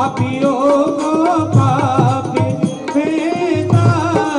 पापियों को पाप से है तार।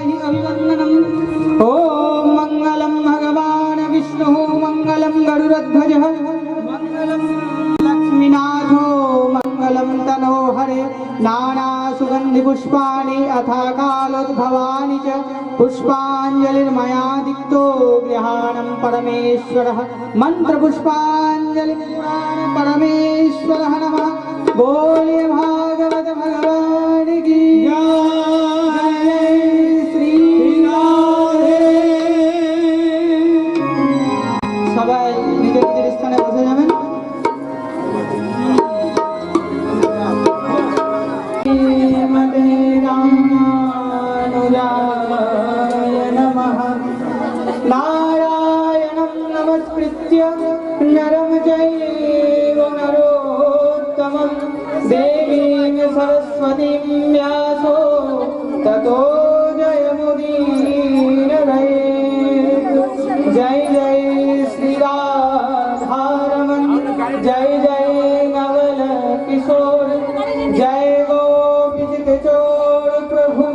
हि अभिवन्दनम्। ॐ मङ्गलं भगवान् विष्णुः मङ्गलं गरुडध्वजः मङ्गलं लक्ष्मीनाथो मङ्गलं तनोहरे। नाना सुगन्धिपुष्पाणि अथा कालोद्भवानि च पुष्पाञ्जलिर्मया दीप्तो गृहाणं परमेश्वरः। मन्त्रपुष्पाञ्जलि परमेश्वरः नमः। बोलिए भागवत भगवान की जय। श्री राधे। সবাই নিজের নিজের স্থানে বসে যাবেন। শ্রীমতে রামানুজায় নমঃ। নারায়ণং নমস্কৃত্য নরং চৈব নরোত্তমং देवीं सरस्वतीं व्यासो ततो जयमुदीरये। जय जय श्री राधारमण जय जय नवल किशोर जय गोपीचित चोर प्रभु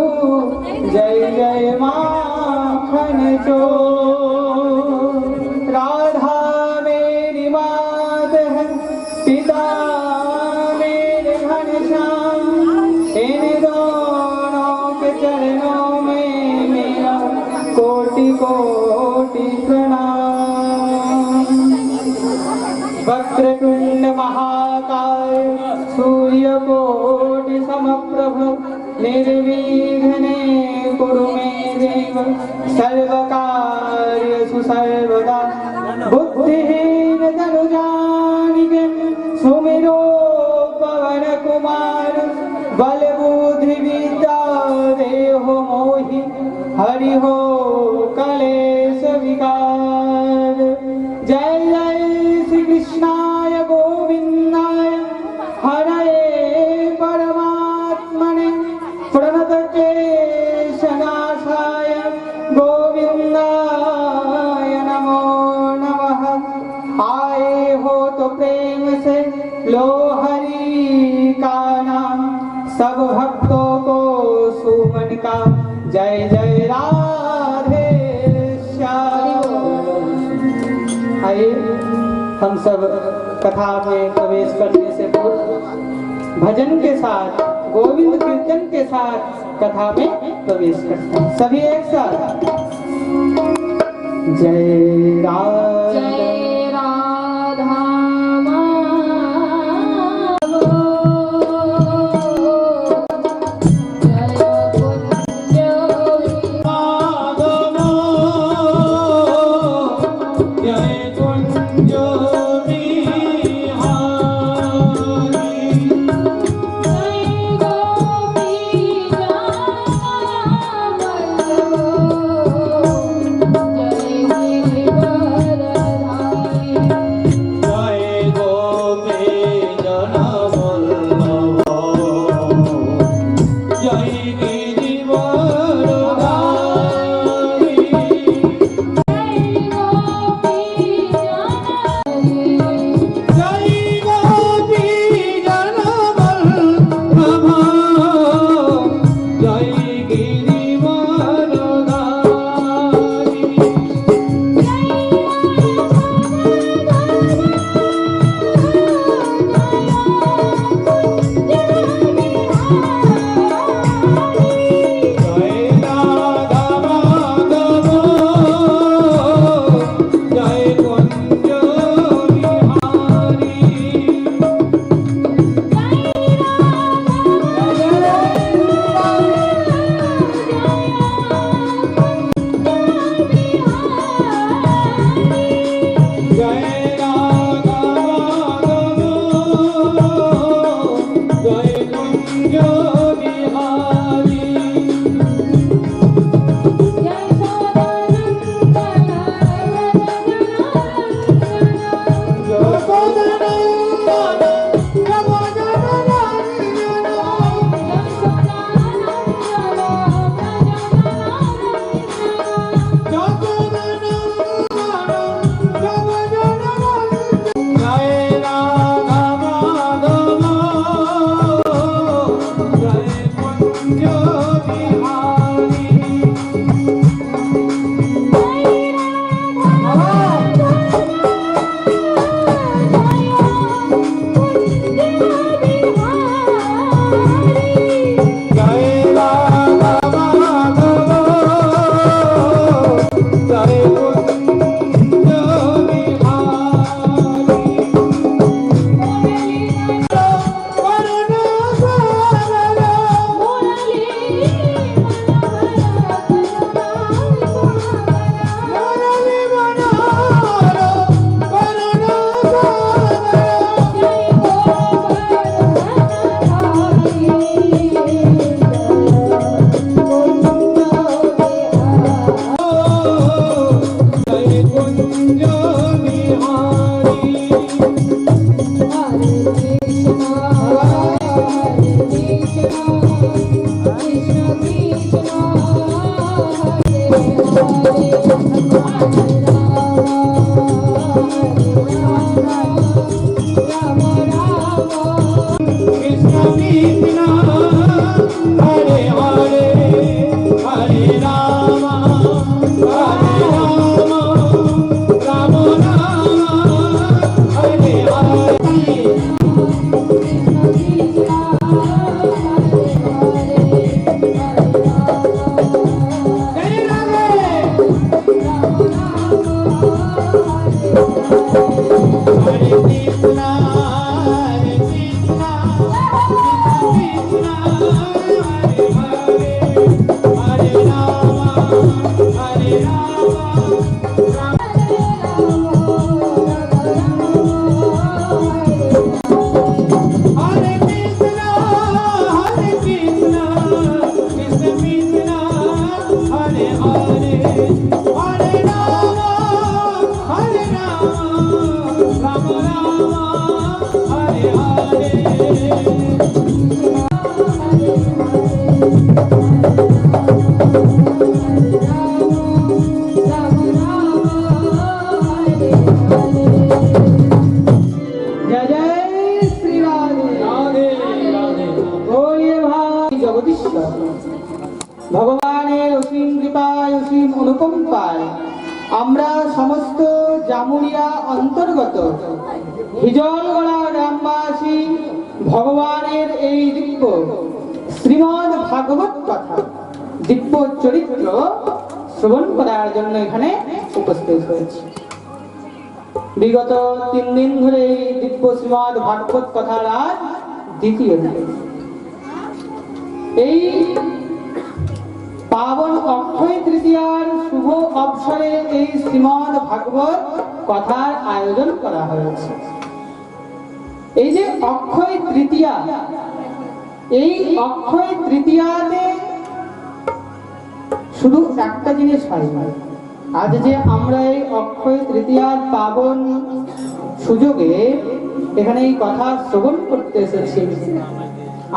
जय जय माखन चोर। राधा मेरी मात है पिता इन दोनों के चरणों में मेरा कोटि कोटि प्रणाम। वक्रतुंड महाकाय सूर्यकोटि समप्रभ निर्विघ्ने कुरु मे देव सर्वकार्येषु सर्वदा। बुद्धिहीन तनु जानिके सुमिरो पवन कुमार बल बुद्धि विद्या देहो मोहि हरि हो कलेश विकार। जय जय श्री कृष्णाय गोविंदाय हरये परमात्मने प्रणत क्लेशनाशाय गोविंदाय नमो नमः। आए हो तो प्रेम से लो हरि का नाम सब भक्तों को सुमन का जय जय राधे श्याम। आइए हम सब कथा में प्रवेश करने से पूर्व भजन के साथ गोविंद कीर्तन के साथ कथा में प्रवेश करते हैं। सभी एक साथ जय राधे। जय ভগবানের অসীম কৃপায় অসীম অনুকম্পায় আমরা সমস্ত জামুরিয়া অন্তর্গত হিজলগড়া গ্রামবাসী ভগবানের এই দিব্য শ্রীমদ ভাগবত কথা দিব্য চরিত্র শ্রবণ করার জন্য এখানে উপস্থিত হয়েছে। বিগত 3 দিন ধরে এই দিব্য শ্রীমদ ভাগবত কথার আজ দ্বিতীয় দিন। এই পাবন অক্ষয় তৃতীয়ার শুভ অবসরে এই শ্রীমদ ভাগবত কথার আয়োজন করা হয়েছে। এই যে অক্ষয় তৃতীয়া, এই অক্ষয় তৃতীয়াতে শুধু একটা জিনিস হয় না। আজ যে আমরা এই অক্ষয় তৃতীয়ার পাবন সুযোগে এখানে এই কথা শ্রবণ করতে এসেছি,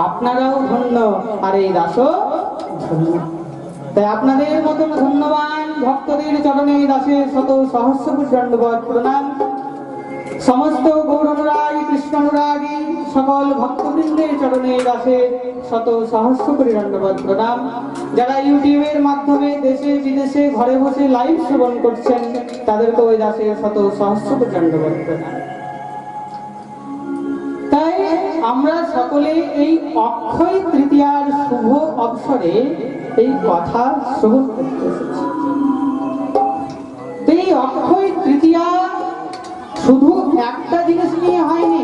আপনারাও ধন্য আর এই দাসও ধন্য। তাই আপনাদের মতন ধন্যবান ভক্তদের চরণে দাসের শত সহস্র দণ্ডবত প্রণাম। সমস্ত গৌর অনুরাগী কৃষ্ণ অনুরাগী সকল ভক্তবৃন্দের চরণে দাসের শত সহস্র দণ্ডবত প্রণাম। যারা ইউটিউবের মাধ্যমে দেশে বিদেশে ঘরে বসে লাইভ শ্রবণ করছেন তাদেরকে ওই দাসের শত সহস্র দণ্ডবত প্রণাম। তাই আমরা সকলে এই অক্ষয় তৃতীয়ার শুভ অবসরে এই কথা শ্রবণ করতে এসেছি। এই অক্ষয় তৃতীয়া শুধু একটা জিনিস নিয়ে হয়নি,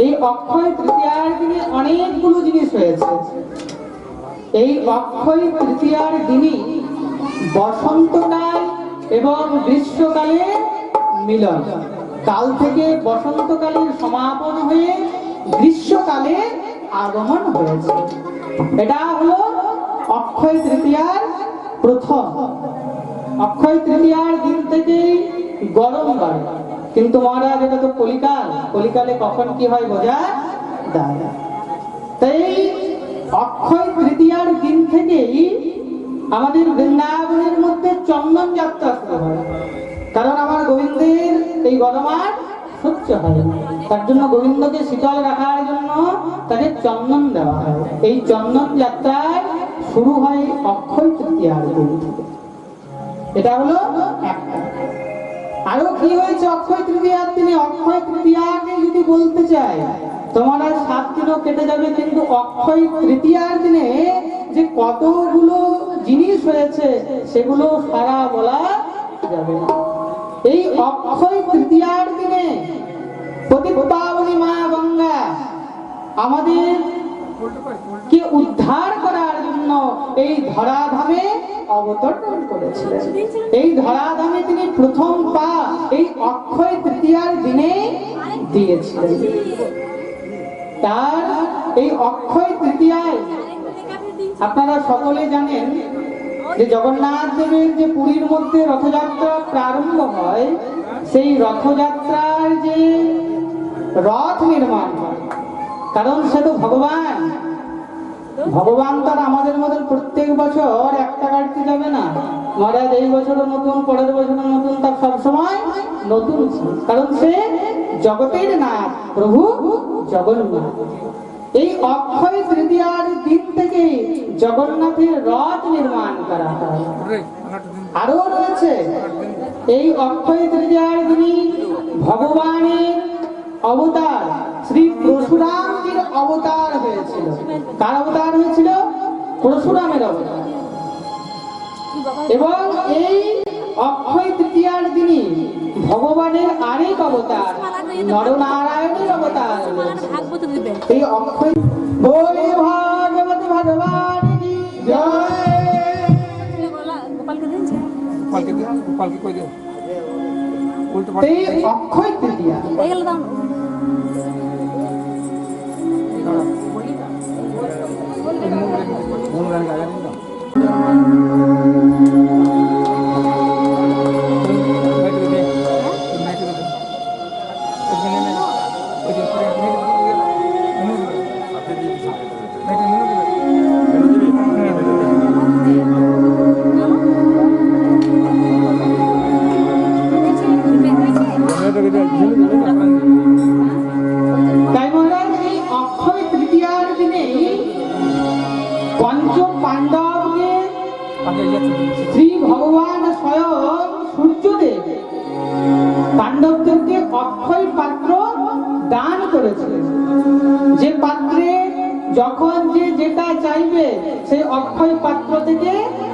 এই অক্ষয় তৃতীয়ার দিনে অনেকগুলো জিনিস হয়েছে। এই অক্ষয় তৃতীয়ার দিনই বসন্তকাল এবং গ্রীষ্মকালের মিলন। কাল থেকে বসন্তকালের সমাপন হয়ে গ্রীষ্মকালে আগমন হয়েছে। এটা হলো অক্ষয় তৃতীয়ার প্রথম। অক্ষয় তৃতীয়ার দিন থেকেই গরম বাড়ে, কিন্তু মহারাজ এটা তো কলিকাল, কলিকালে কখন কি হয় বোঝা যায় না। তাই অক্ষয় তৃতীয়ার দিন থেকেই আমাদের বৃন্দাবনের মধ্যে চন্দন যাত্রা শুরু হয়। কারণ আমার গোবিন্দের এই গরম আর সহ্য হয় না, তার জন্য গোবিন্দকে শীতল রাখার জন্য তাকে চন্দন দেওয়া হয়। এই চন্দন যাত্রায় শুরু হয় অক্ষয় তৃতীয়ার দিন থেকে। এটা হলো একটা। আরো কি হয়েছে অক্ষয় তৃতীয়ার দিনে? অক্ষয় তৃতীয়াকে যদি বলতে চাই তোমার আর 7 দিনও কেটে যাবে, কিন্তু অক্ষয় তৃতীয়ার দিনে যে কতগুলো জিনিস হয়েছে সেগুলো সারা বলা যাবে না। এই অক্ষয় তৃতীয়ার দিনে পতিতাবনী মা গঙ্গা আমাদের কে উদ্ধার করার জন্য এই ধরাধামে অবতরণ করেছিলেন। এই ধরাধামে তিনি প্রথম পা এই অক্ষয় তৃতীয়ার দিনে দিয়েছিলেন। তার এই অক্ষয় তৃতীয়ায় আপনারা সকলে জানেন যে জগন্নাথ দেবের যে পুরীর মধ্যে রথযাত্রা প্রারম্ভ হয়, সেই রথযাত্রার যে রথ নির্মাণ হয়, কারণ সে তো ভগবান। ভগবান তার আমাদের মতন প্রত্যেক বছর একটা গাড়িতে যাবে না। মহারাজ এই বছরও নতুন, পরের বছরও নতুন, তার সবসময় নতুন, কারণ সে জগতের নাথ প্রভু জগন্নাথ। এই অক্ষয় তৃতীয়ার দিন থেকে জগন্নাথের রথ নির্মাণ করা হয়। আরো রয়েছে এই অক্ষয় তৃতীয়ার দিনই ভগবানের অবতার শ্রী পরশুরামজির অবতার হয়েছিল। কার অবতার হয়েছিল? পরশুরামের অবতার। এবং এই অক্ষয় তৃতীয়ার দিনই ভগবানের আরেক অবতার নরনারায়ণের অবতার। এই অক্ষয় বলে ভাগবত ভগবান কি জয়। এই অক্ষয় তৃতীয়া তাই মহারাজ এই অক্ষয় তৃতীয়ার দিনে পঞ্চ পাণ্ডবকে শ্রী ভগবান স্বয়ং সূর্যদেব পাণ্ডবদেরকে অক্ষয় পাত্র দান করেছে। যে পাত্রে যখন যে যেটা চাইবে সেই অক্ষয় পাত্র থেকে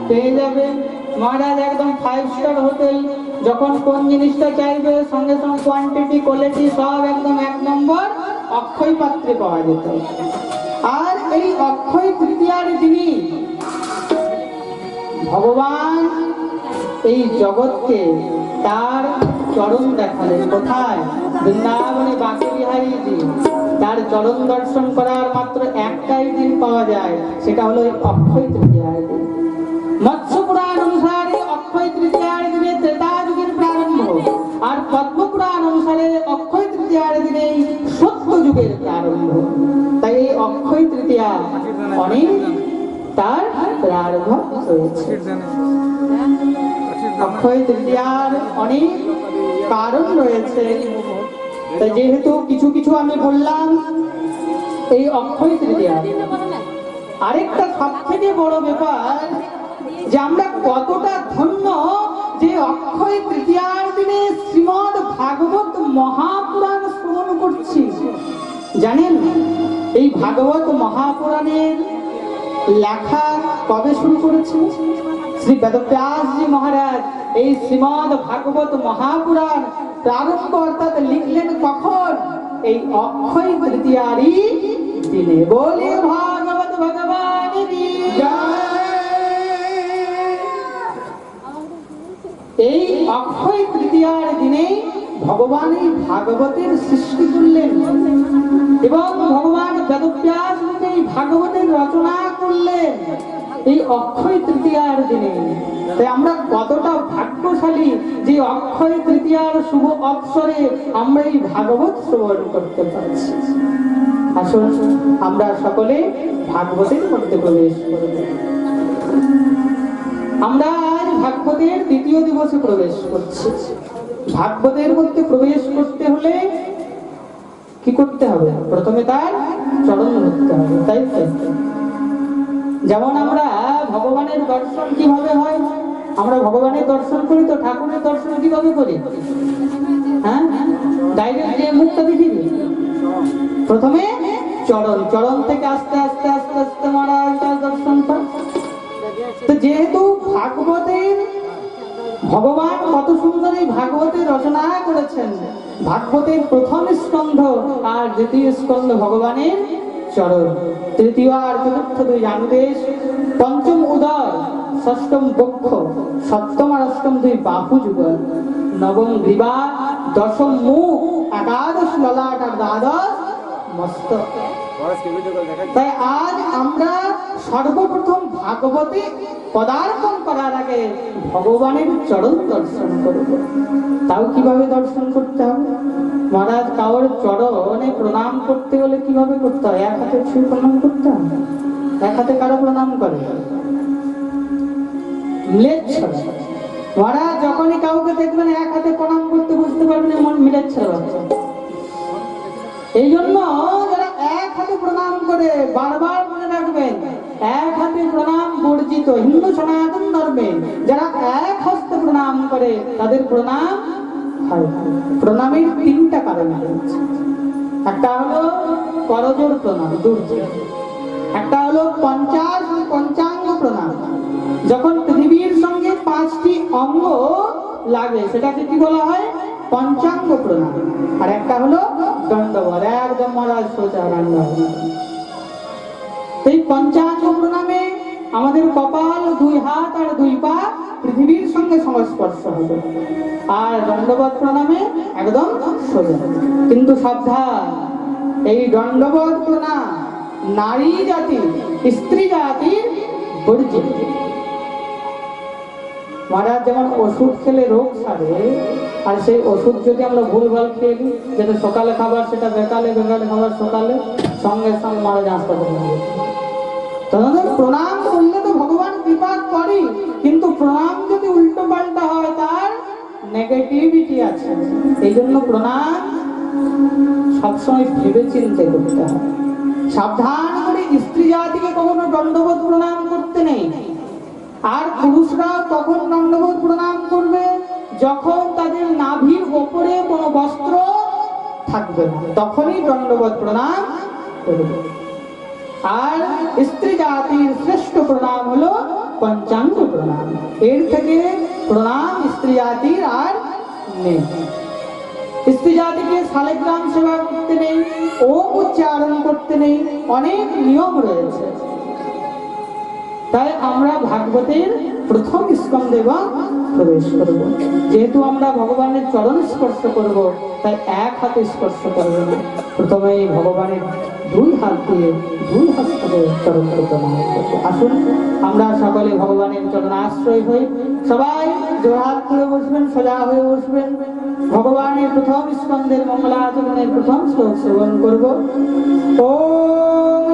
পেয়ে যাবে। মহারাজ একদম 5 স্টার হোটেল, যখন কোন জিনিসটা চাইবে সঙ্গে সঙ্গে কোয়ান্টিটি কোয়ালিটি সব একদম 1 নম্বর অক্ষয় পাত্রে পাওয়া যেত। আর এই অক্ষয় তৃতীয়ার দিনই ভগবান এই জগৎকে তার চরণ দেখালেন। কোথায়? বৃন্দাবনে বাঁকে বিহারীজি। তার চরণ দর্শন করার মাত্র একটাই দিন পাওয়া যায়, সেটা হলো এই অক্ষয় তৃতীয়ার দিন। মৎস্য পুরাণ অনুসারে অক্ষয় তৃতীয়ার দিনে ত্রেতা যুগের প্রারম্ভ, আর পদ্ম পুরাণ অনুসারে অক্ষয় তৃতীয়ার দিনে সত্য যুগের প্রারম্ভ। তাই এই অক্ষয় তৃতীয়া অনেক তার প্রারম্ভ হয়েছে। অক্ষয় তৃতীয়ার অনেক কারণ রয়েছে। তাই যেহেতু কিছু কিছু আমি বললাম এই অক্ষয় তৃতীয়া, আরেকটা সব থেকে বড় ব্যাপার যে আমরা কতটা ধন্য যে অক্ষয় তৃতীয়ার দিনে শ্রীমদ ভাগবত মহাপুরাণ শ্রবণ করছি। জানেন এই ভাগবত মহাপুরাণের লেখা কবে শুরু করেছিল? শ্রী বেদব্যাসজি মহারাজ এই শ্রীমদ ভাগবত মহাপুরাণ প্রারম্ভ অর্থাৎ লিখলেন কখন? এই অক্ষয় তৃতীয়ারই দিনে। বলে ভাগবত ভগবান কি জয়। এই অক্ষয় তৃতীয়ার দিনে ভগবান এই ভাগবতের সৃষ্টি করলেন এবং ভগবান বেদব্যাস এই ভাগবতের রচনা করলেন এই অক্ষয় তৃতীয়ার দিনে। তাই আমরা কতটা ভাগ্যশালী যে অক্ষয় তৃতীয়ার শুভ অবসরে আমরা এই ভাগবত শ্রবণ করতে পারছি। আসুন আমরা সকলে ভাগবতের মধ্যে প্রবেশ করব। আমরা আজ ভাগবতের দ্বিতীয় দিবসে প্রবেশ করছি। ভাগবতের মধ্যে প্রবেশ করতে হলে কি করতে হবে? প্রথমে তার চরণ ধরতে হবে, তাই তো? যেমন আমরা ভগবানের দর্শন কিভাবে হয়? আমরা ভগবানের দর্শন করি তো ঠাকুরের দর্শন কিভাবে করি? হ্যাঁ, ডাইরেক্ট যে মুখটা দেখি প্রথমে চরণ, চরণ থেকে আস্তে আস্তে আস্তে আস্তে মহারাজ তার দর্শন পায়। তো যেহেতু ভাগবতের ভগবান কত সুন্দর এই ভাগবতের রচনা করেছেন, ভাগবতের প্রথম স্কন্ধ আর দ্বিতীয় স্কন্ধ ভগবানের চরণ, তৃতীয় আর চতুর্থ 2 জানুদেশ, পঞ্চম উদর, ষষ্ঠম বক্ষ, সপ্তম আর অষ্টম 2 বাহু যুগল, নবম গ্রীবা, দশম মুখ, একাদশ ললাট আর দ্বাদশ মস্তক। তাই আজ আমরা সর্বপ্রথম ভাগবতে পদার্পণ করার আগে ভগবানের চরণ দর্শন করব। তাও কিভাবে দর্শন করতে হবে? মহারাজ কাউর চরণে প্রণাম করতে হলে কিভাবে করতে হয়? এক হাতে ছুঁয়ে প্রণাম করতে হয়? এক হাতে কারো প্রণাম করে? মহারাজ যখনই কাউকে দেখবেন এক হাতে প্রণাম করতে বুঝতে পারবেন এমন মিলেচ্ছে বাচ্চা। এই জন্য যারা এক হাতে প্রণাম করে করে বারবার মনে রাখবেন, এক হাতে প্রণাম বর্জিত। হিন্দু সনাতন ধর্মে যারা এক হস্তে প্রণাম করে তাদের প্রণাম হয়। প্রণামের তিনটা কারণ আছে। একটা হলো করজোড় প্রণাম, একটা হলো পঞ্চাঙ্গ প্রণাম, যখন পৃথিবীর সঙ্গে 5টি অঙ্গ লাগে সেটাকে কি বলা হয়? পঞ্চাঙ্গ প্রণাম। আর একটা হলো দণ্ডবত, একদম মহারাজ সোজা রান্না। এই পঞ্চাঙ্গ প্রণামে আমাদের কপাল, 2 হাত আর 2 পা পৃথিবীর সঙ্গে সংস্পর্শ হবে। আর দণ্ডবত প্রণামে একদম সোজা। কিন্তু সাবধান, এই দণ্ডবত প্রণাম নারী জাতি, স্ত্রী জাতির বর্জিত। মহারাজ যেমন ওষুধ খেলে রোগ সারে, আর সেই ওষুধ যদি আমরা ভুলভাল খেয়ে নিই, যেটা সকালে খাবার সেটা বেকালে, বেকালে খাবার সকালে, সঙ্গে সঙ্গে মহারাজ হাসপাতালে নিয়ে যেতে। তাহলে প্রণাম করলে তো ভগবান কৃপা করে, কিন্তু প্রণাম যদি উল্টো পাল্টা হয় তার নেগেটিভিটি আছে। এই জন্য প্রণাম সবসময় ভেবে চিন্তে করতে হয়। সাবধান করে স্ত্রী জাতিকে কখনো দণ্ডবোধ প্রণাম করতে নেই। আর পুরুষরাও তখন দণ্ডবোধ প্রণাম করবে যখন তাদের নাভির ওপরে কোনো বস্ত্র থাকবে না, তখনই দণ্ডবোধ প্রণাম করবে। আর স্ত্রী জাতির শ্রেষ্ঠ প্রণাম হলো পঞ্চাঙ্গ প্রণাম। এর থেকে প্রণাম স্ত্রী জাতির আর নেই। স্ত্রী জাতিকে শালিগ্রাম সেবা করতে নেই, ওম উচ্চারণ করতে নেই, অনেক নিয়ম রয়েছে। তাই আমরা ভাগবতের প্রথম স্কন্ধে প্রবেশ করব। যেহেতু আমরা ভগবানের চরণ স্পর্শ করব, তাই এক হাতে স্পর্শ করব না, প্রথমেই ভগবানের 2 হাত দিয়ে 2 হস্তে চরণ প্রণাম করব। আসুন আমরা সকলে ভগবানের চরণ আশ্রয় হই। সবাই জোড়হাত করে বসবেন, সোজা হয়ে বসবেন। ভগবানের প্রথম স্কন্ধের মঙ্গলাচরণের প্রথম শ্লোক শ্রবণ করব। ওম